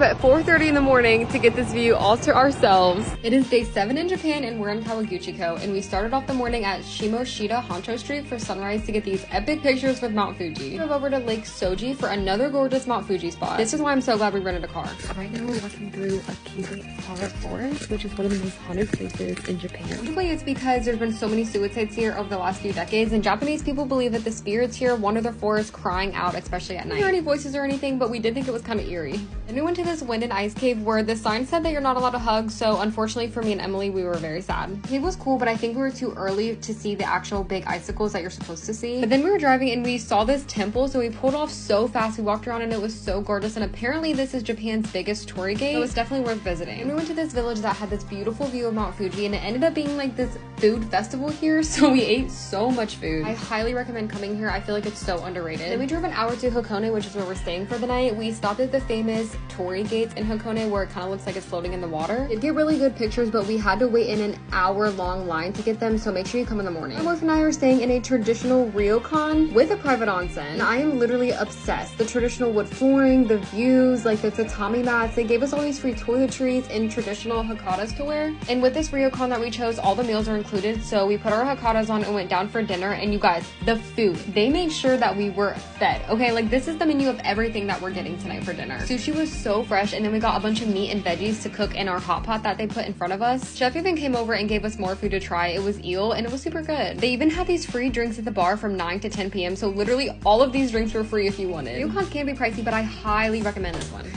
At 4:30 in the morning to get this view all to ourselves. It is day 7 in Japan and we're in Kawaguchiko, and we started off the morning at Shimoshita Honcho Street for sunrise to get these epic pictures with Mount Fuji. We drove over to Lake Soji for another gorgeous Mount Fuji spot. This is why I'm so glad we rented a car. Right now we're walking through Akihabara Forest, which is one of the most haunted places in Japan. Hopefully it's because there's been so many suicides here over the last few decades, and Japanese people believe that the spirits here wander the forest crying out, especially at night. We didn't hear any voices or anything, but we did think it was kind of eerie. Then we went to this wind and ice cave where the sign said that you're not allowed to hug, so unfortunately for me and Emily, we were very sad. The cave was cool, but I think we were too early to see the actual big icicles that you're supposed to see. But then we were driving and we saw this temple, so we pulled off so fast. We walked around and it was so gorgeous, and apparently this is Japan's biggest torii gate, so it's definitely worth visiting. And we went to this village that had this beautiful view of Mount Fuji, and it ended up being like this food festival here, so we ate so much food. I highly recommend coming here. I feel like it's so underrated. Then we drove an hour to Hakone, which is where we're staying for the night. We stopped at the famous torii gates in Hakone where it kind of looks like it's floating in the water. Did get really good pictures, but we had to wait in an hour-long line to get them, so make sure you come in the morning. My boyfriend and I are staying in a traditional ryokan with a private onsen, and I am literally obsessed. The traditional wood flooring, the views, like the tatami mats. They gave us all these free toiletries and traditional hakadas to wear. And with this ryokan that we chose, all the meals are included, so we put our hakadas on and went down for dinner. And you guys, the food, they made sure that we were fed. Okay, like this is the menu of everything that we're getting tonight for dinner. Sushi was so fresh, and then we got a bunch of meat and veggies to cook in our hot pot that they put in front of us. Chef even came over and gave us more food to try. It was eel and it was super good. They even had these free drinks at the bar from 9 to 10 p.m. So literally all of these drinks were free if you wanted. Ryokans can be pricey, but I highly recommend this one.